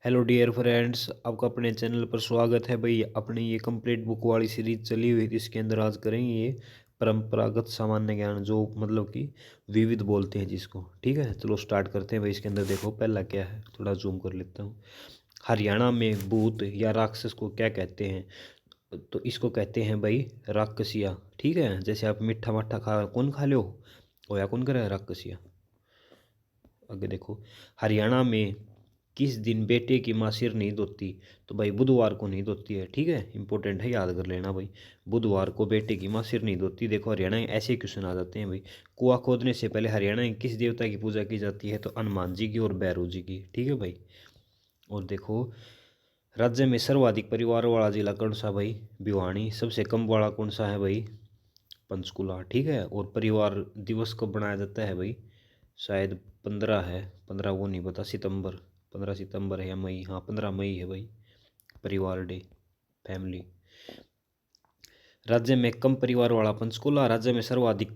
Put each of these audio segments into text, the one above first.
Hello dear friends, आपका अपने channel पर स्वागत है भाई। अपनी ये कंप्लीट बुक वाली सीरीज चली हुई थी, इसके अंदर आज करेंगे ये परंपरागत सामान्य ज्ञान, जो मतलब कि विविध बोलते हैं जिसको। ठीक है, चलो स्टार्ट करते हैं भाई। इसके अंदर देखो पहला क्या है, थोड़ा जूम कर लेता हूँ। हरियाणा में भूत या राक्षस को क्या कहते हैं? तो इसको कहते हैं भाई राक्षसिया। ठीक है, जैसे आप मीठा मट्ठा खा कौन खा लो हो या कौन करे राक्षसिया। आगे देखो, हरियाणा में किस दिन बेटे की माँ सिर नहीं धोती? तो भाई बुधवार को नहीं धोती है। ठीक है, इंपॉर्टेंट है, याद कर लेना भाई। बुधवार को बेटे की माँ सिर नहीं धोती। देखो हरियाणा में ऐसे क्वेश्चन आ जाते हैं भाई। कुआं खोदने से पहले हरियाणा में किस देवता की पूजा की जाती है? तो हनुमान जी की और भैरव जी की। ठीक है भाई। और देखो, राज्य में सर्वाधिक परिवार वाला जिला कौन सा भाई? भिवानी। सबसे कम वाला कौन सा है भाई? पंचकुला। ठीक है, और परिवार दिवस कब बनाया जाता है भाई? शायद 15 है, 15 वो नहीं पता, सितंबर। 15 सितंबर है या मई? हाँ 15 मई है भाई, परिवार डे, फैमिली। राज्य में कम परिवार वाला पंचकुला। राज्य में सर्वाधिक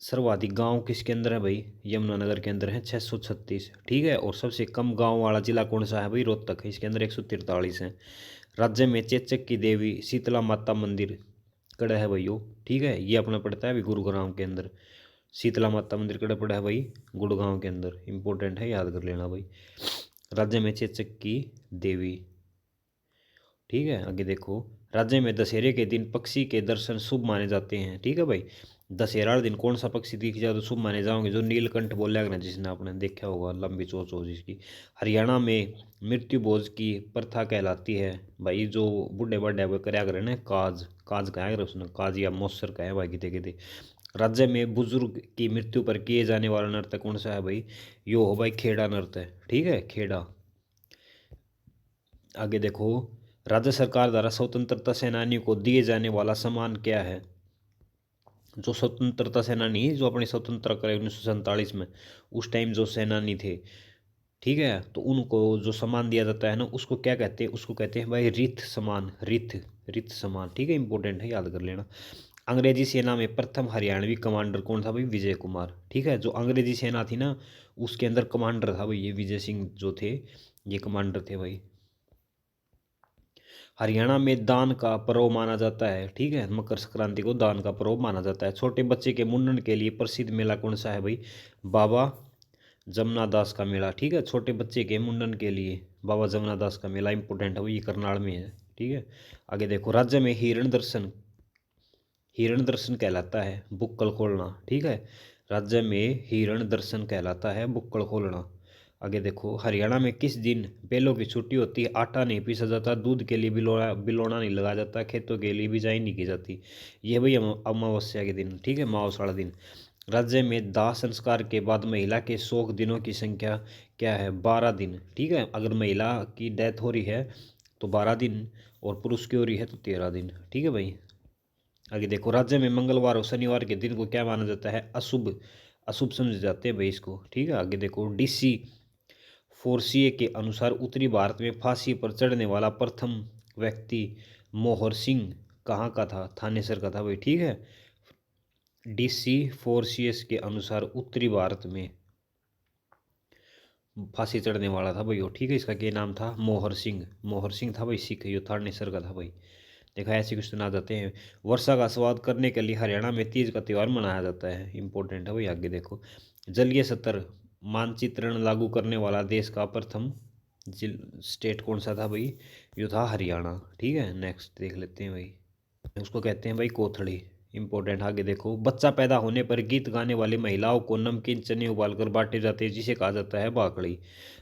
सर्वाधिक गांव किसके अंदर है भाई? यमुनानगर के अंदर है, 636। ठीक है, और सबसे कम गांव वाला जिला कौन सा है भाई? रोहतक है, इसके अंदर 143 है। राज्य में चेचक की देवी शीतला माता मंदिर कड़ा है भाई यो। ठीक है, ये अपना पड़ता है अभी गुरुग्राम के अंदर। शीतला माता मंदिर कड़ा पड़ा है भाई? गुड़गांव के अंदर। इंपॉर्टेंट है, याद कर लेना भाई। राज्य में चेचक की देवी। ठीक है, आगे देखो, राज्य में दशहरे के दिन पक्षी के दर्शन शुभ माने जाते हैं। ठीक है भाई, दशहरा दिन कौन सा पक्षी दिख जाए तो शुभ माने जाओगे? जो नीलकंठ बोला ना, जिसने आपने देखा होगा, लंबी चोंच हो जिसकी। हरियाणा में मृत्यु भोज की प्रथा कहलाती है भाई, जो बूढ़े बड़े वो करया करे ना, काज काज कहा करे उसने, काज या मौसर कहा है भाई किते किते। राज्य में बुजुर्ग की मृत्यु पर किए जाने वाला नृत्य कौन सा है भाई? यो हो भाई खेड़ा नृत्य। ठीक है, खेड़ा। आगे देखो, राज्य सरकार द्वारा स्वतंत्रता सेनानियों को दिए जाने वाला सम्मान क्या है? जो स्वतंत्रता सेनानी, जो अपनी स्वतंत्रता करे 1947 में, उस टाइम जो सेनानी थे, ठीक है, तो उनको जो सम्मान दिया जाता है ना, उसको क्या कहते हैं? उसको कहते हैं भाई रिथ सम्मान। रिथ, रिथ सम्मान। ठीक है, इंपॉर्टेंट है, याद कर लेना। अंग्रेजी सेना में प्रथम हरियाणवी कमांडर कौन था भाई? विजय कुमार। ठीक है, जो अंग्रेजी सेना थी ना, उसके अंदर कमांडर था भाई ये विजय सिंह जो थे, ये कमांडर थे भाई। हरियाणा में दान का पर्व माना जाता है। ठीक है, मकर संक्रांति को दान का पर्व माना जाता है। छोटे बच्चे के मुंडन के लिए प्रसिद्ध मेला कौन सा है भाई? बाबा जमुना दास का मेला। ठीक है, छोटे बच्चे के मुंडन के लिए बाबा जमुना दास का मेला इंपॉर्टेंट है, वो ये करनाल में है। ठीक है, आगे देखो, राज्य में हिरण दर्शन कहलाता है बुक्कल खोलना। ठीक है, राज्य में हिरण दर्शन कहलाता है बुक्कल खोलना। आगे देखो, हरियाणा में किस दिन बैलों की छुट्टी होती है? आटा नहीं पीसा जाता, दूध के लिए बिलोड़ा बिलोड़ा नहीं लगाया जाता, खेतों के लिए बिजाई नहीं की जाती। ये भाई अमावस्या के दिन। ठीक है, मावस वाला दिन। राज्य में दाह संस्कार के बाद महिला के शोक दिनों की संख्या क्या है? 12 दिन। ठीक है, अगर महिला की डेथ हो रही है तो 12 दिन, और पुरुष की हो रही है तो 13 दिन। ठीक है भाई। आगे देखो, राज्य में मंगलवार और शनिवार के दिन को क्या माना जाता है? अशुभ। अशुभ समझे जाते हैं भाई इसको। ठीक है, आगे देखो, डीसी फोर्सिए के अनुसार उत्तरी भारत में फांसी पर चढ़ने वाला प्रथम व्यक्ति मोहर सिंह कहाँ का था? थानेसर का था भाई। ठीक है, डीसी फोर्सियस के अनुसार उत्तरी भारत में फांसी चढ़ने वाला था भाई वो। ठीक है, इसका क्या नाम था? मोहर सिंह। मोहर सिंह था भाई, सिख यो थानेसर का था भाई। देखा, ऐसे क्वेश्चन आ जाते हैं। वर्षा का स्वाद करने के लिए हरियाणा में तीज का त्यौहार मनाया जाता है। इंपॉर्टेंट है भाई, आगे देखो, जलीय स्तर मानचित्रण लागू करने वाला देश का प्रथम जिल स्टेट कौन सा था भाई? यो था हरियाणा। ठीक है, नेक्स्ट देख लेते हैं भाई। उसको कहते हैं भाई कोथड़ी। इंपॉर्टेंट, आगे देखो, बच्चा पैदा होने पर गीत गाने वाली महिलाओं को नमकीन चने उबालकर बांटे जाते हैं, जिसे कहा जाता है बाकड़ी।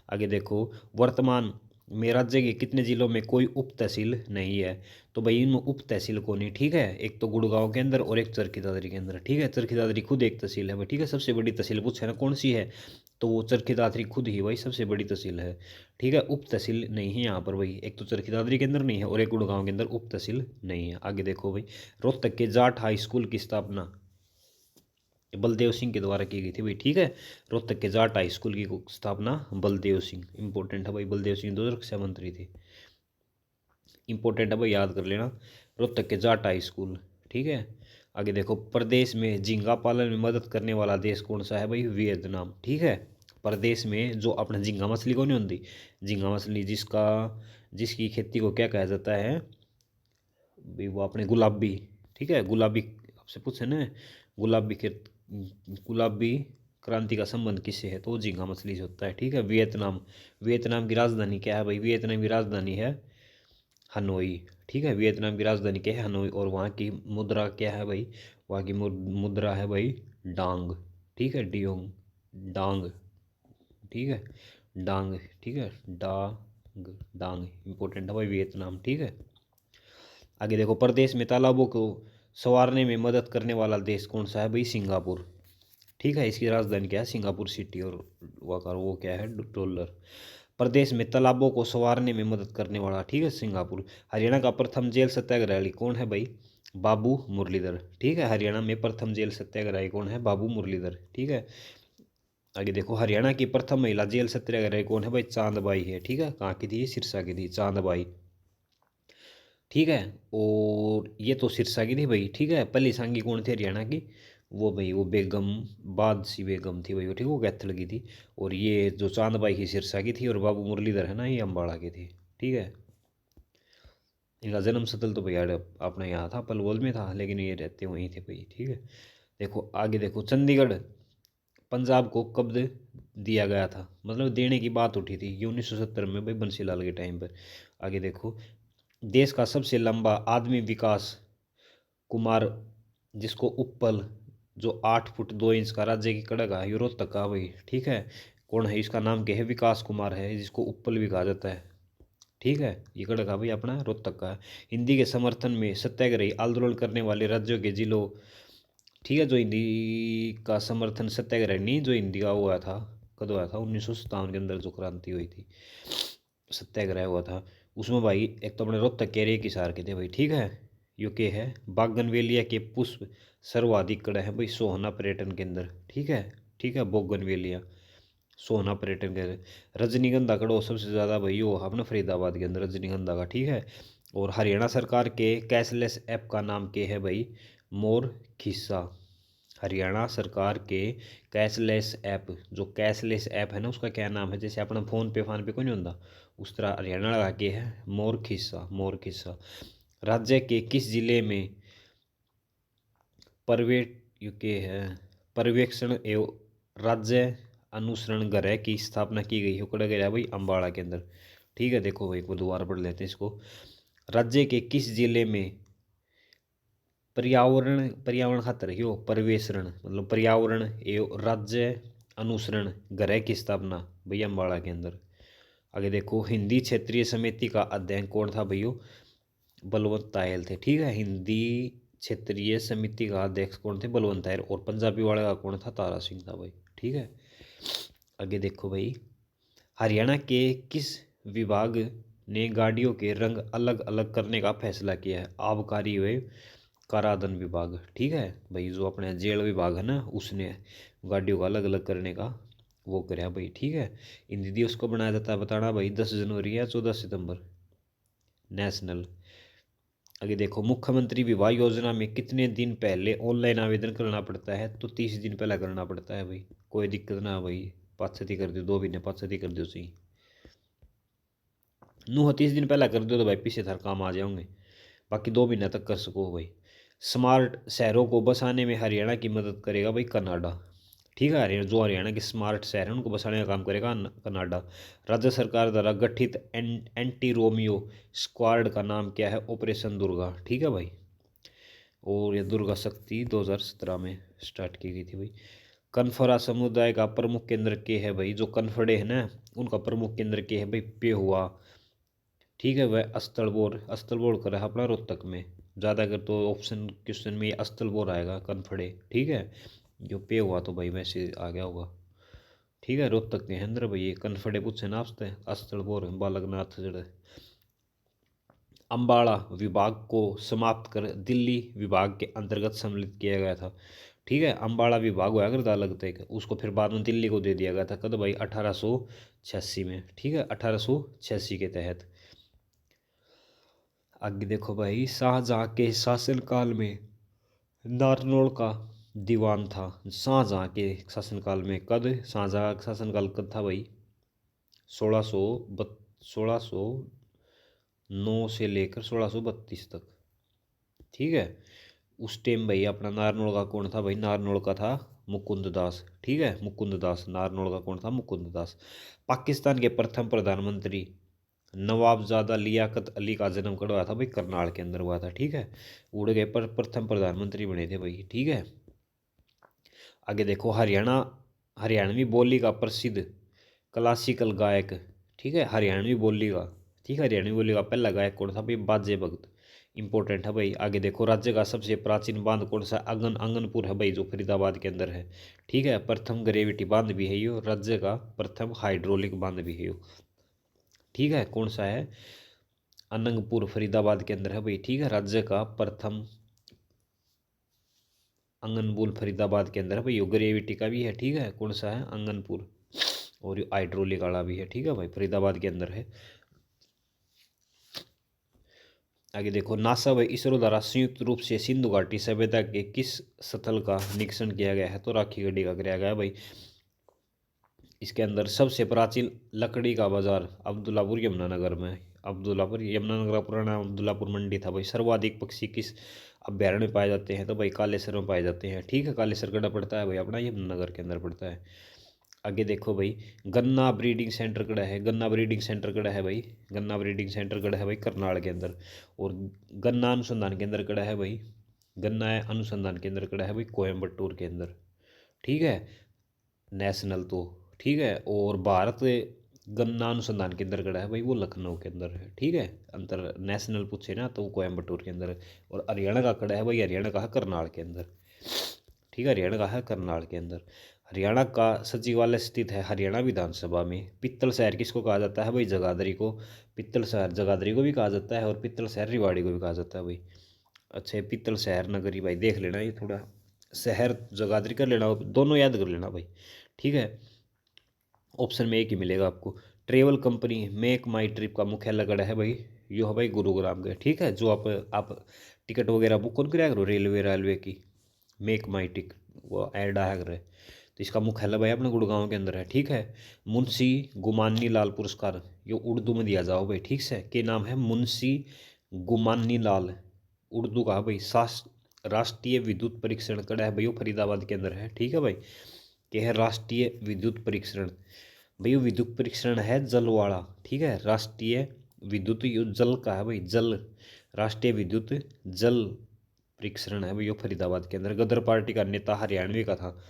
आगे देखो, वर्तमान में राज्य के कितने जिलों में कोई उप तहसील नहीं है? तो भाई इन उप तहसील को नहीं। ठीक है, एक तो गुड़गांव के अंदर और एक चरखी दादरी के अंदर। ठीक है, चरखी दादरी खुद एक तहसील है भाई। ठीक है, सबसे बड़ी तहसील पूछे ना कौन सी है, तो वो चरखी दादरी खुद ही भाई सबसे बड़ी तहसील है। ठीक है, उप तहसील नहीं है यहाँ पर भाई, एक तो चरखी दादरी के अंदर नहीं है और एक गुड़गांव के अंदर उप तहसील नहीं है। आगे देखो भाई, रोहतक के जाट हाई स्कूल की स्थापना बलदेव सिंह के द्वारा की गई थी भाई। ठीक है, रोहतक के जाट हाई स्कूल की स्थापना बलदेव सिंह। इंपॉर्टेंट है भाई, बलदेव सिंह 2 रक्षा मंत्री थे। इंपॉर्टेंट है भाई, याद कर लेना, रोहतक के जाट हाई स्कूल। ठीक है, आगे देखो, प्रदेश में झींगा पालन में मदद करने वाला देश कौन सा है भाई? वियतनाम। ठीक है, प्रदेश में जो अपना झींगा मछली को नहीं होती, झींगा मछली जिसकी खेती को क्या कहा जाता है भाई, वो अपने गुलाबी, ठीक है, गुलाबी आपसे पूछे ना, गुलाबी के गुलाबी क्रांति का संबंध किससे है, तो वो झींगा मछली से होता है। ठीक है, वियतनाम, वियतनाम की राजधानी क्या है भाई, वियतनाम की राजधानी है हनोई। ठीक है, वियतनाम की राजधानी क्या है, हनोई। और वहाँ की मुद्रा क्या है भाई, वहाँ की मुद्रा है भाई डांग। ठीक है, डियोंग, डांग। ठीक है, डांग। ठीक है, डांग, डांग इंपॉर्टेंट है भाई वियतनाम। ठीक है, आगे देखो, प्रदेश में तालाबों को संवारने में मदद करने वाला देश कौन सा है भाई, सिंगापुर। ठीक है, इसकी राजधानी क्या है, सिंगापुर सिटी। और वो क्या है, डॉलर। प्रदेश में तालाबों को संवारने में मदद करने वाला, ठीक है, सिंगापुर। हरियाणा का प्रथम जेल सत्याग्रही कौन है भाई, बाबू मुरलीधर। ठीक है, हरियाणा में प्रथम जेल सत्याग्रही कौन है, बाबू मुरलीधर। ठीक है, आगे देखो, हरियाणा की प्रथम महिला जेल सत्याग्रही कौन है भाई, चांदबाई है। ठीक है, कहाँ की थी, सिरसा की थी, चांदबाई। ठीक है, और ये तो सिरसा की थी भाई। ठीक है, पहली सांगी कौन थी हरियाणा की, वो भाई वो बेगम बादशी बेगम थी भाई वो, ठीक है, वो गैथड़ की थी। और ये जो चांदबाई की सिरसा की थी, और बाबू मुरलीधर है ना, ये अम्बाड़ा की थी। ठीक है, इनका जन्म स्थल तो भैया अपना यहाँ था, पलवल में था, लेकिन ये रहते वहीं थे भाई। ठीक है, देखो आगे देखो, चंडीगढ़ पंजाब को कब दिया गया था, मतलब देने की बात उठी थी, ये 1970 में भाई बंसीलाल के टाइम पर। आगे देखो, देश का सबसे लंबा आदमी विकास कुमार, जिसको उप्पल, जो 8 फुट 2 इंच का राज्य की कड़क है, यूरोप तक का भाई। ठीक है, कौन है, इसका नाम क्या है, विकास कुमार है, जिसको उप्पल भी कहा जाता है। ठीक है, ये कड़क है भाई अपना रोहतक का है। हिंदी के समर्थन में सत्याग्रही आंदोलन करने वाले राज्यों के जिलों। ठीक है, जो हिंदी का समर्थन सत्याग्रह नहीं, जो हिंदी का हुआ था, कब हुआ था, 1957 के अंदर जो क्रांति हुई थी, सत्याग्रह हुआ था, उसमें भाई एक तो अपने रोहतक के एक हिसार के थे भाई। ठीक है, यो के है बागनवेलिया के पुष्प सर्वाधिक कड़ा है भाई, सोहना पर्यटन केंद्र। ठीक है, ठीक है, बोगनवेलिया सोहना पर्यटन केंद्र। रजनीगंधा कड़ो सबसे ज़्यादा भाई वो अपना फरीदाबाद के अंदर रजनीगंधा का। ठीक है, और हरियाणा सरकार के कैशलेस ऐप का नाम क्या है भाई, मोर खिस्सा। हरियाणा सरकार के कैशलेस ऐप, जो कैशलेस ऐप है ना, उसका क्या नाम है, जैसे अपना फ़ोन पे फान पे कोई नहीं होता, उस तरह हरियाणा लगा के है मोर खिस्सा, मोर खिस्सा। राज्य के किस जिले में पर्यवे के है पर्यवेक्षण एवं राज्य अनुसरण गृह की स्थापना की गई है, कड़ा गया भाई अम्बाड़ा के अंदर। ठीक है, देखो भाई, को दोबारा पढ़ लेते हैं इसको। राज्य के किस जिले में पर्यावरण पर्यावरण खातर यो पर्यवेक्षण, मतलब पर्यावरण एवं राज्य अनुसरण गृह की स्थापना भैया अम्बाड़ा के अंदर। आगे देखो, हिंदी क्षेत्रीय समिति का अध्ययन कौन था भैया, बलवंत तायल थे। ठीक है, हिंदी क्षेत्रीय समिति का अध्यक्ष कौन थे, बलवंत तायल। और पंजाबी वाले का कौन था, तारा सिंह था भाई। ठीक है, आगे देखो भाई, हरियाणा के किस विभाग ने गाड़ियों के रंग अलग अलग करने का फैसला किया है, आबकारी व कराधान विभाग। ठीक है भाई, जो अपने जेल विभाग है ना, उसने गाड़ियों को अलग अलग करने का वो कराया भाई। ठीक है, हिंदी दिवस को बनाया जाता है बताना भाई, 10 जनवरी या 14 सितंबर, नेशनल। आगे देखो, मुख्यमंत्री विवाह योजना में कितने दिन पहले ऑनलाइन आवेदन करना पड़ता है, तो 30 दिन पहले करना पड़ता है भाई, कोई दिक्कत ना भाई, 5 कर दो, 2 महीने 5 कर दो सही, नू 30 दिन पहले कर दो तो भाई पीछे थार काम आ जाओगे, बाकी 2 महीने तक कर सको भाई। स्मार्ट शहरों को बसाने में हरियाणा की मदद करेगा भाई कनाडा। ठीक है, हरियाणा जो हरियाणा के स्मार्ट शहर हैं उनको बसाने का काम करेगा कनाडा। राज्य सरकार द्वारा गठित एंटी रोमियो स्क्वाड का नाम क्या है, ऑपरेशन दुर्गा। ठीक है भाई, और ये दुर्गा शक्ति 2017 में स्टार्ट की गई थी भाई। कनफरा समुदाय का प्रमुख केंद्र के है भाई, जो कनफड़े हैं ना, उनका प्रमुख केंद्र के है भाई पे हुआ। ठीक है, वह अस्तलबोर कर रहा है अपना रोहतक में। ज़्यादा अगर तो ऑप्शन क्वेश्चन में अस्तलबोर आएगा, कनफड़े। ठीक है, जो पे हुआ तो भाई वैसे आ गया होगा। ठीक है, रोहतक के अंदर भाई ये कनफड़े पूछे ना आपसे, अस्तलबोर बालकनाथ जड़। अम्बाड़ा विभाग को समाप्त कर दिल्ली विभाग के अंतर्गत सम्मिलित किया गया था। ठीक है, अम्बाड़ा विभाग हुआ करता अलग तक, उसको फिर बाद में दिल्ली को दे दिया गया था, कद भाई 1886 में। ठीक है, 1886 के तहत। आगे देखो भाई, शाहजहाँ के शासनकाल में नारनौल का दीवान था शाहजहाँ के शासनकाल में। कद शाहजहाँ का शासनकाल कद था भाई? 1609 से लेकर 1632 तक। ठीक है। उस टाइम भाई अपना नारनौल का कौन था भाई? नारनौल का था मुकुंद दास। ठीक है, मुकुंद दास। नारनौल का कौन था? मुकुंद दास। पाकिस्तान के प्रथम प्रधानमंत्री नवाबजादा लियाकत अली का जन्म कब हुआ था भाई? करनाल के अंदर हुआ था। ठीक है, उड़ गए पर प्रथम प्रधानमंत्री बने थे भाई। ठीक है, आगे देखो। हरियाणवी बोली का प्रसिद्ध क्लासिकल गायक। ठीक है, हरियाणवी बोली का। ठीक है, हरियाणवी बोली का पहला गायक कौन था भाई? बाजे भगत। इंपॉर्टेंट है भाई। आगे देखो। राज्य का सबसे प्राचीन बांध कौन सा? आंगनपुर है भाई, जो फरीदाबाद के अंदर है। ठीक है, प्रथम ग्रेविटी बांध भी है यो। राज्य का प्रथम हाइड्रोलिक बांध भी है यो। ठीक है, कौन सा है? अनंगपुर फरीदाबाद के अंदर है भाई। ठीक है, राज्य का प्रथम आंगनपुर फरीदाबाद के अंदर है भाई। यो ग्रेविटी का भी है। ठीक है, कौन सा है? आंगनपुर। और ये हाइड्रोलिक वाला भी है। ठीक है भाई, फरीदाबाद के अंदर है। आगे देखो। नासा व इसरो द्वारा संयुक्त रूप से सिंधु घाटी सभ्यता के किस स्थल का निरीक्षण किया गया है? तो राखी गढ़ी का कराया गया भाई। इसके अंदर सबसे प्राचीन लकड़ी का बाजार अब्दुल्लापुर यमुनानगर में है। अब्दुल्लापुर यमुनानगर का पुराना नाम अब्दुल्लापुर मंडी था भाई। सर्वाधिक पक्षी किस अभ्यारण्य में पाए जाते हैं? तो भाई कालेसर में पाए जाते हैं। ठीक है, कालेसर गढ़ पड़ता है भाई अपना यमुनानगर के अंदर पड़ता है। आगे देखो भाई। गन्ना ब्रीडिंग सेंटर कड़ा है? गन्ना ब्रीडिंग सेंटर कड़ा है भाई? गन्ना ब्रीडिंग सेंटर कड़ा है भाई? करनाल के अंदर। और गन्ना अनुसंधान केंद्र कड़ा है भाई? गन्ना अनुसंधान केंद्र कड़ा है भाई? कोयम्बटूर के अंदर। ठीक है, नेशनल तो। ठीक है, और भारत गन्ना अनुसंधान केंद्र कड़ा है भाई? वो लखनऊ के अंदर है। ठीक है, अंतर नेशनल पूछे ना तो वो कोयम्बटूर के अंदर है। और हरियाणा का कड़ा है भाई? हरियाणा का है करनाल के अंदर। ठीक है, हरियाणा का है करनाल के अंदर। हरियाणा का सचिवालय स्थित है हरियाणा विधानसभा में। पित्तल शहर किसको कहा जाता है भाई? जगाधरी को। पित्तल शहर जगाधरी को भी कहा जाता है और पित्तल शहर रिवाड़ी को भी कहा जाता है भाई। अच्छा, ये पित्तल शहर नगरी भाई देख लेना, ये थोड़ा शहर जगाधरी कर लेना, दोनों याद कर लेना भाई। ठीक है, ऑप्शन में एक ही मिलेगा आपको। ट्रेवल कंपनी मेक माई ट्रिप का मुख्यालय गढ़ है भाई? यो है भाई गुरुग्राम का। ठीक है, जो आप टिकट वगैरह बुक कौन कराया करो रेलवे की? मेक माई टिक वो ऐड आया करे। तो इसका मुख्यालय भाई अपने गुड़गांव के अंदर है। ठीक है, मुंशी गुमानी लाल पुरस्कार ये उर्दू में दिया जाओ भाई। ठीक से के नाम है मुंशी गुमानी लाल। उर्दू का भाई। राष्ट्रीय विद्युत परीक्षण कड़ा है भाई? वो फरीदाबाद के अंदर है। ठीक है भाई, के है राष्ट्रीय विद्युत परीक्षण भाई? वो विद्युत परीक्षण है जल वाला। ठीक है, राष्ट्रीय विद्युत यो जल का है भाई, जल। राष्ट्रीय विद्युत जल परीक्षण है भाई, यो फरीदाबाद के अंदर। गदर पार्टी का नेता हरियाणवी का था।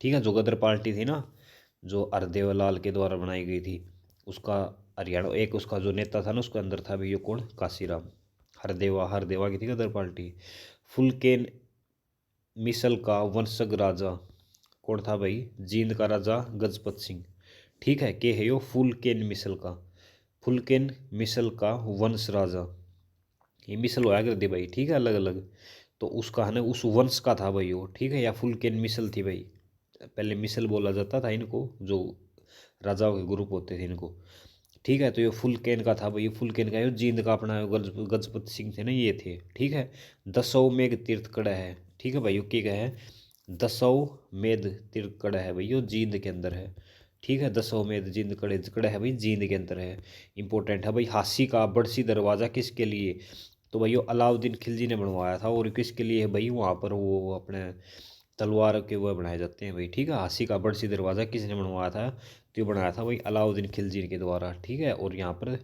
ठीक है, जो गदर पार्टी थी ना, जो हरदेव लाल के द्वारा बनाई गई थी, उसका हरियाणा एक उसका जो नेता था ना, उसके अंदर था भाई, ये कौन? काशीराम। हरदेवा हरदेवा की थी गदर पार्टी। फुलकेन मिसल का वंशज राजा कौन था भाई? जींद का राजा गजपत सिंह। ठीक है, के है यो? फुलकेन मिसल का। फुलकेन मिसल का वंश राजा। ये मिसल होया करती भाई। ठीक है, अलग अलग। तो उसका है ना, उस वंश का था भाई वो। ठीक है, या फुलकेन मिसल थी भाई। पहले मिसल बोला जाता था इनको, जो राजाओं के ग्रुप होते थे इनको। ठीक है, तो ये फुलकेन का था भाई। ये फुलकेन का, ये जींद का अपना गजपत सिंह थे ना, ये थे। ठीक है, दसों मेघ तीर्थ कड़ा है। ठीक है भाई, ये क्या है? दसों मेध तीर्थ कड़ा है भाई, यो जींद के अंदर है। ठीक है, दसों मेध जींद कड़े कड़ा है भाई, जींद के अंदर है। इंपॉर्टेंट है भाई। हासी का बड़सी दरवाज़ा किसके लिए? तो भाई वो अलाउद्दीन खिलजी ने बनवाया था। और किसके लिए है भाई? वहाँ पर वो अपने तलवार के वो बनाए जाते हैं भाई। ठीक है, हासी का बड़सी दरवाज़ा किसने बनवाया था? तो ये बनाया था भाई अलाउद्दीन खिलजी के द्वारा। ठीक है, और यहाँ पर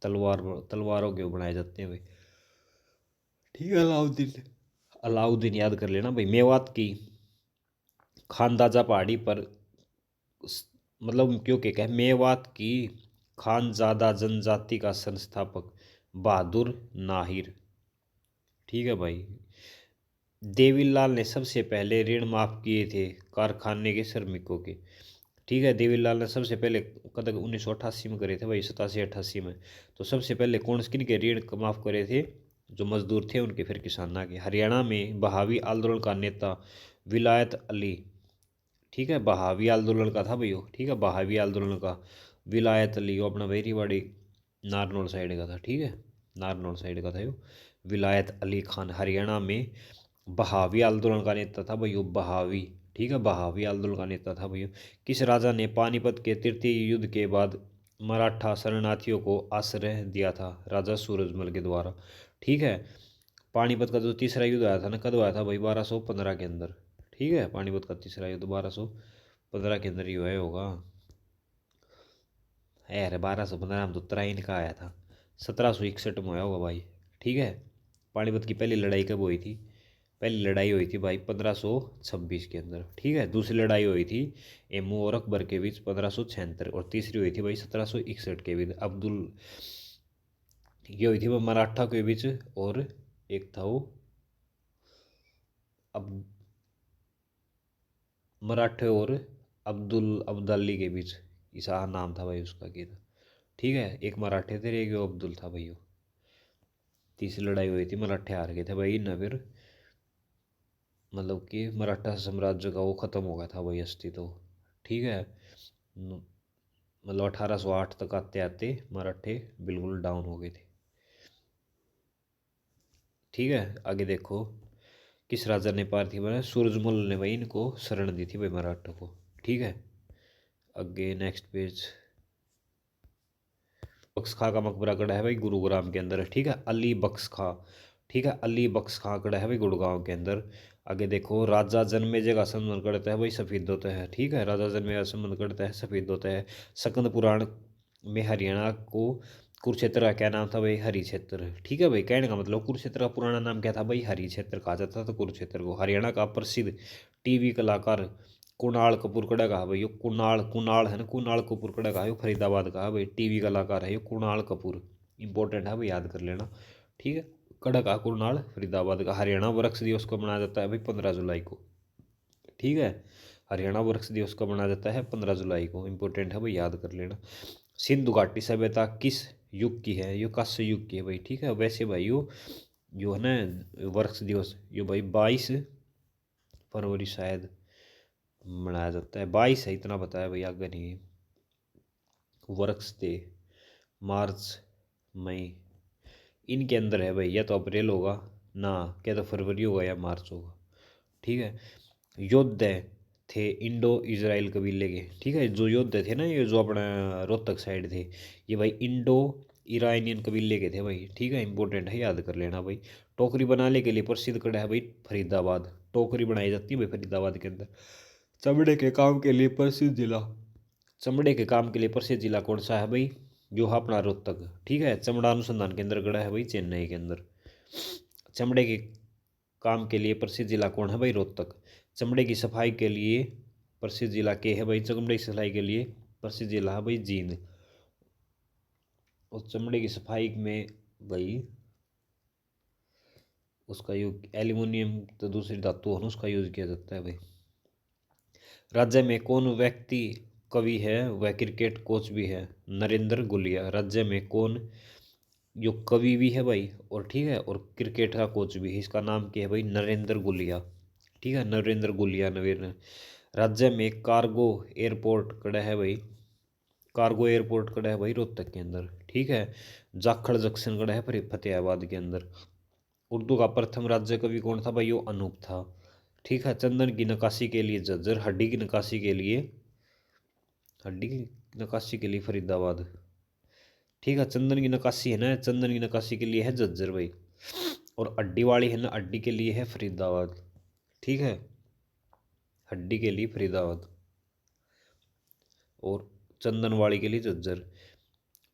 तलवारों के वो बनाए जाते हैं भाई। ठीक है, अलाउद्दीन अलाउद्दीन याद कर लेना भाई। मेवात की खानदाजा पहाड़ी पर मतलब क्यों क्या है? मेवात की खानजादा जनजाति का संस्थापक बहादुर नाहिर। ठीक है भाई। देवीलाल ने सबसे पहले ऋण माफ किए थे कारखाने के श्रमिकों के। ठीक है, देवीलाल ने सबसे पहले कदम 1988 में करे थे भाई, 87-88 में। तो सबसे पहले कौन किन के ऋण माफ करे थे? जो मजदूर थे उनके, फिर किसाना के। हरियाणा में बहावी आंदोलन का नेता विलायत अली। ठीक है, बहावी आंदोलन का था भाई वो। ठीक है, बहावी आंदोलन का विलायत अली, वो अपना वेरीवाड़ी नारनौल साइड का था। ठीक है, नारनौल साइड का था वो। विलायत अली खान हरियाणा में बहावी आंदोलन का नेता था भाई बहावी। ठीक है, बहावी आंदोलन का नेता था भाई। किस राजा ने पानीपत के तृतीय युद्ध के बाद मराठा शरणार्थियों को आश्रय दिया था? राजा सूरजमल के द्वारा। ठीक है, पानीपत का जो तीसरा युद्ध आया था ना, कब आया था भाई? 1215 के अंदर। ठीक है, पानीपत का तीसरा युद्ध 1215 के अंदर ही हुआ होगा। है अरे 1215 में तो उत्तरायण का आया था। 1761 में हुआ होगा भाई। ठीक है, पानीपत की पहली लड़ाई कब हुई थी? पहली लड़ाई हुई थी भाई 1526 के अंदर। ठीक है, दूसरी लड़ाई हुई थी एमू और अकबर के बीच 1576, और तीसरी हुई थी भाई 1761 के बीच ये हुई थी वो मराठा के बीच, और एक था वो अब मराठे और अब्दाली के बीच। ईसा नाम था भाई उसका की था। ठीक है, एक मराठे थे एक अब्दुल था भाई वो। तीसरी लड़ाई हुई थी, मराठे हार गए थे भाई ना, फिर मतलब कि मराठा साम्राज्य का वो ख़त्म हो गया था भाई अस्तित्व। ठीक है, मतलब 1808 तक आते आते मराठे बिल्कुल डाउन हो गए थे। ठीक है, आगे देखो। किस राजा ने पार्थिव बनाया? सूरजमल ने भाई इनको शरण दी थी भाई मराठों को। ठीक है, आगे नेक्स्ट पेज। बख्श खां का मकबरा कड़ा है भाई गुरुग्राम के अंदर। ठीक है, अली बख्श खां। ठीक है, अली बख्श खां कड़ा है भाई गुड़गांव के अंदर। आगे देखो। राजा जन्मेजय का संबंध करता है भाई सफेद होता है। ठीक है, राजा जन्मेजय का संबंध करता है सफेद होता है। सकंद पुराण में हरियाणा को कुरुक्षेत्र का क्या नाम था भाई? हरि क्षेत्र। ठीक है भाई, कहने का मतलब कुरुक्षेत्र का पुराना नाम क्या था भाई? हरि क्षेत्र कहा जाता था कुरुक्षेत्र को। हरियाणा का प्रसिद्ध टीवी कलाकार कुणाल कपूर कड़ा कहा भाई। यो कुणाल कुणाल है ना, कुणाल कपूर कड़ा कहा, यो फरीदाबाद का है भाई। टीवी कलाकार है ये कुणाल कपूर। इंपॉर्टेंट है भाई, याद कर लेना। ठीक है, कड़ा कहा कुणाल, फरीदाबाद का। हरियाणा वृक्ष दिवस को मनाया जाता है भाई 15 जुलाई को। ठीक है, हरियाणा वृक्ष दिवस को मनाया जाता है 15 जुलाई को। इंपॉर्टेंट है भाई, याद कर लेना। सिंधु घाटी सभ्यता किस युग की है? यो कांस्य युग की है भाई। ठीक है, वैसे भाई यो जो है ना वृक्ष दिवस, यो भाई 22 फरवरी शायद मनाया जाता है। 22 है, इतना बताया भाई, आगे नहीं। वर्क्स डे मार्च मई इनके अंदर है भाई, या तो अप्रैल होगा ना, क्या तो फरवरी होगा या मार्च होगा। ठीक है, योद्धे थे इंडो इजराइल कबीले के। ठीक है, जो योद्धे थे ना, ये जो अपना रोहतक साइड थे, ये भाई इंडो ईरानियन कबीले के थे भाई। ठीक है, इंपॉर्टेंट है, याद कर लेना भाई। टोकरी बनाने के लिए प्रसिद्ध कड़ा है भाई फरीदाबाद। टोकरी बनाई जाती है भाई फरीदाबाद के अंदर। चमड़े के काम के लिए प्रसिद्ध जिला, चमड़े के काम के लिए प्रसिद्ध जिला कौन सा है भाई? जो है अपना रोहतक। ठीक है, चमड़ा अनुसंधान केंद्र गड़ा है भाई चेन्नई के अंदर। चमड़े के काम के लिए प्रसिद्ध जिला कौन है भाई? रोहतक। चमड़े की सफाई के लिए प्रसिद्ध जिला के है भाई? चमड़े की सफाई के लिए प्रसिद्ध जिला है भाई जींद। और चमड़े की सफाई में भाई उसका यूज एल्यूमिनियम तो दूसरी धातु है ना, उसका यूज किया जाता है भाई। राज्य में कौन व्यक्ति कवि है वह क्रिकेट कोच भी है? नरेंद्र गुलिया। राज्य में कौन जो कवि भी है भाई, और ठीक है, और क्रिकेट का कोच भी है, इसका नाम क्या है भाई? नरेंद्र गुलिया। ठीक है, नरेंद्र गुलिया नवीन। राज्य में कार्गो एयरपोर्ट कड़ा है भाई? कार्गो एयरपोर्ट कड़ा है भाई रोहतक के अंदर। ठीक है, जाखड़ जंक्शन कड़ा है फतेहाबाद के अंदर। उर्दू का प्रथम राज्य कवि कौन था भाई? वो अनूप था। ठीक है, चंदन की नक्काशी के लिए झज्जर, हड्डी की नक्काशी के लिए फरीदाबाद। ठीक है, चंदन की नक्काशी है ना, चंदन की नक्काशी के लिए है झज्जर भाई। और अड्डी वाली है ना, अड्डी के लिए है फरीदाबाद। ठीक है, हड्डी के लिए फरीदाबाद और चंदनवाड़ी के लिए झज्जर।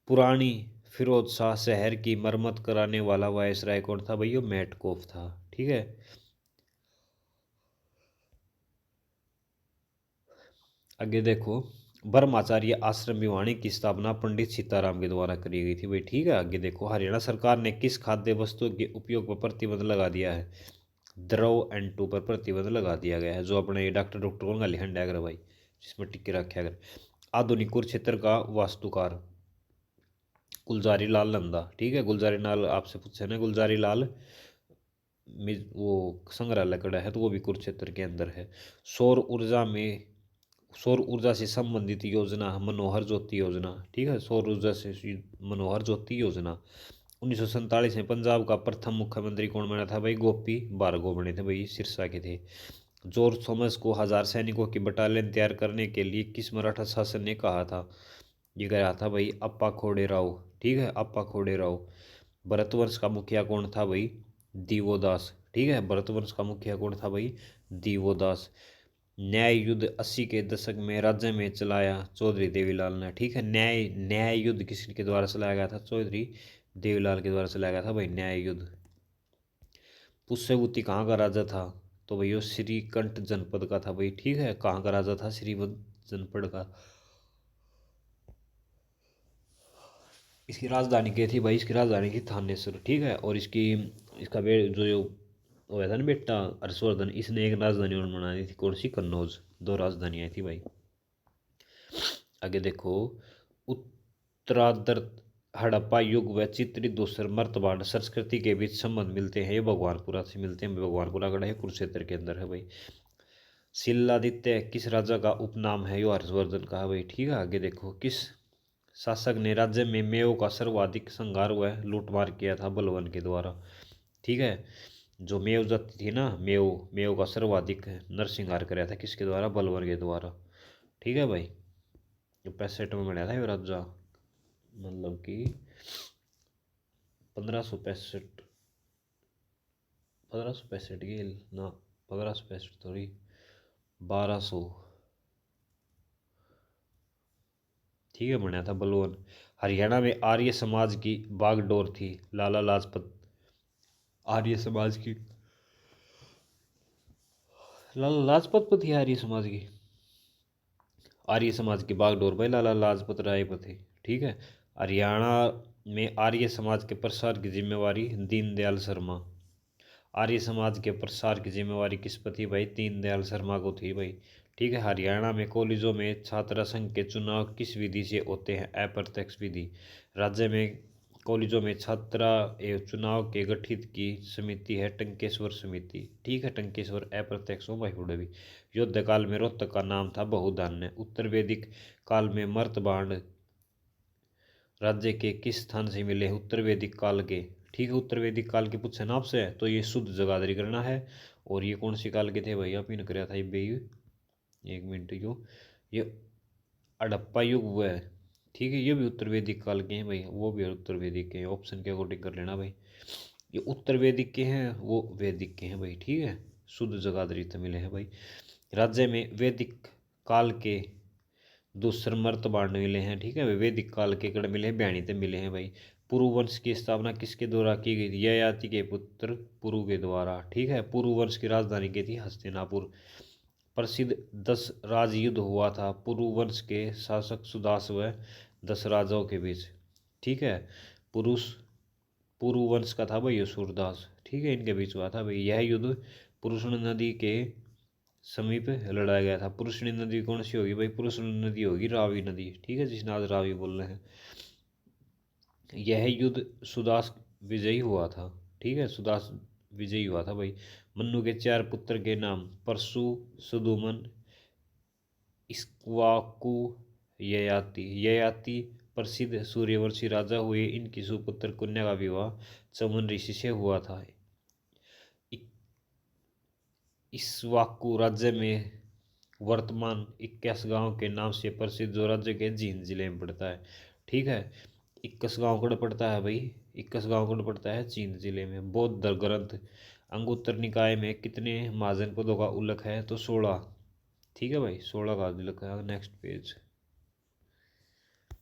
पुरानी फिरोज शाह शहर की मरम्मत कराने वाला वायसराय कौन था भाई? वो मेटकोफ था। ठीक है, आगे देखो। ब्रह्माचार्य आश्रम भिवानी की स्थापना पंडित सीताराम के द्वारा करी गई थी भाई। ठीक है, आगे देखो। हरियाणा सरकार ने किस खाद्य वस्तु के उपयोग पर प्रतिबंध लगा दिया है? द्रव एंड टू पर प्रतिबंध लगा दिया गया है, जो अपने डॉक्टर कौन का लिखन डैगर भाई, जिसमें टिक्के रखे अगर। आधुनिक कुरुक्षेत्र का वास्तुकार गुलजारी लाल नंदा। ठीक है, गुलजारी लाल आपसे पूछे ना, गुलजारी लाल वो संग्रहालय कड़ा है, तो वो भी कुरुक्षेत्र के अंदर है। सौर ऊर्जा में सौर ऊर्जा से संबंधित योजना मनोहर ज्योति योजना। ठीक है, सौर ऊर्जा से मनोहर ज्योति योजना 1947 में पंजाब का प्रथम मुख्यमंत्री कौन बना था भाई? गोपी भार्गव बने थे भाई, सिरसा के थे। जॉर्ज थॉमस को 1000 सैनिकों की बटालियन तैयार करने के लिए किस मराठा शासन ने कहा था? ये कहा था भाई अप्पा खोडेराव। ठीक है, अप्पा खोडेराव। भरतवंश का मुखिया कौन था भाई? दिवोदास। ठीक है, भरतवंश का मुखिया कौन था भाई? दिवोदास। न्याय युद्ध 80 के दशक में राज्य में चलाया चौधरी देवीलाल ने। ठीक है, न्याय न्याय युद्ध किसके द्वारा चलाया गया था? चौधरी देवीलाल के द्वारा चलाया गया था भाई न्याय युद्ध। पुष्यभूति कहाँ का राजा था? तो भाई वो श्रीकंठ जनपद का था भाई। ठीक है, कहाँ का राजा था? श्रीवंत जनपद का। इसकी राजधानी क्या थी भाई? इसकी राजधानी थी थानेश्वर। ठीक है, और इसका जो हुआ था ना बेटा हर्षवर्धन, इसने एक राजधानी और बनाई थी, कौन सी? कन्नौज। दो राजधानियां थी भाई। आगे देखो, उत्तरार्ध हड़प्पा युग व चित्रित दूसर मर्तबाड़ संस्कृति के बीच संबंध मिलते हैं। ये भगवानपुरा से मिलते हैं। भगवानपुरा गढ़ है, कुरुक्षेत्र के अंदर है भाई। शिलादित्य किस राजा का उपनाम है? यो हर्षवर्धन का है भाई। ठीक है, आगे देखो, किस शासक ने राज्य में मेव का सर्वाधिक संहार व लूटमार किया था? बलवन के द्वारा। ठीक है, जो मेव जाति थी ना, मेव मेव का सर्वाधिक नरसंहार कराया था किसके द्वारा? बलवन के द्वारा। ठीक है भाई, जो 65 में बनाया था ये राजा, मतलब कि 1565, 1565 की ना, 1565 थोड़ी, 1200। ठीक है, बनाया था बलवन। हरियाणा में आर्य समाज की बागडोर थी लाला लाजपत। आर्य समाज की लाला लाजपत पर थी आर्य समाज की। आर्य समाज की बागडोर भाई लाला लाजपत राय पर थी। ठीक है, हरियाणा में आर्य समाज के प्रसार की जिम्मेवारी दीनदयाल शर्मा। आर्य समाज के प्रसार की जिम्मेवारी किस पर थी भाई? दीनदयाल शर्मा को थी भाई। ठीक है, हरियाणा में कॉलेजों में छात्र संघ के चुनाव किस विधि से होते हैं? अप्रत्यक्ष विधि। राज्य में कॉलेजों में छात्र एवं चुनाव के गठित की समिति है टंकेश्वर समिति। ठीक है, टंकेश्वर अप्रत्यक्ष हो भाई भी। युद्ध काल में रोहतक का नाम था बहुधान्य। उत्तर वैदिक काल में मर्तबाण राज्य के किस स्थान से मिले हैं? उत्तर वैदिक काल के। ठीक है, उत्तर वैदिक काल के पूछे ना आपसे, तो ये शुद्ध जगाधरी करना है। और ये कौन सी काल के थे भाई? आप इन कराया था ये बे, एक मिनट, ये हड़प्पा युग हुआ है। ठीक है, ये भी उत्तर वैदिक काल के हैं भाई, वो भी उत्तर वैदिक के हैं। ऑप्शन के अकॉर्डिंग कर लेना भाई, ये उत्तर वैदिक के हैं, वो वैदिक के हैं भाई। ठीक है, शुद्ध जगाधरी तो मिले हैं भाई। राज्य में वैदिक काल के दूसर मर्तबाण मिले हैं। ठीक है, वैदिक काल के कड़ मिले हैं, ब्याणीते मिले हैं भाई। पुरुवंश की स्थापना किसके द्वारा की गई थी? ययाति के पुत्र पुरु के द्वारा। ठीक है, पुरुवंश की राजधानी की थी हस्तिनापुर। प्रसिद्ध 10 राजयुद्ध हुआ था पुरुवंश के शासक सुदास व 10 राजाओं के बीच। ठीक है, पुरुष पुरुवंश का था भाई ये सूरदास। ठीक है, इनके बीच हुआ था भाई यह युद्ध पुरुषण नदी के समीप लड़ाया गया था। पुरुषणी नदी कौन सी होगी भाई? पुरुषणी नदी होगी रावी नदी। ठीक है, जिसने आज रावी बोल रहे हैं। यह युद्ध सुदास विजयी हुआ था। ठीक है, सुदास विजयी हुआ था भाई। मन्नु के 4 पुत्र के नाम? परशु, सुदुमन, इक्ष्वाकु, ययाति। ययाति प्रसिद्ध सूर्यवंशी राजा हुए। इनकी सुपुत्र कन्या का विवाह चमन ऋषि से हुआ था। इक्ष्वाकु राज्य में वर्तमान 21 गांव के नाम से प्रसिद्ध, जो राज्य के जींद जिले में पड़ता है। ठीक है, 21 गांव कड़ पड़ता है भाई, 21 गांव कड़ पड़ता है जींद जिले में। बौद्ध ग्रंथ अंगुत्तर निकाय में कितने महाजनपदों का उल्लेख है? तो 16। ठीक है भाई, 16 का उल्लेख है। Next page.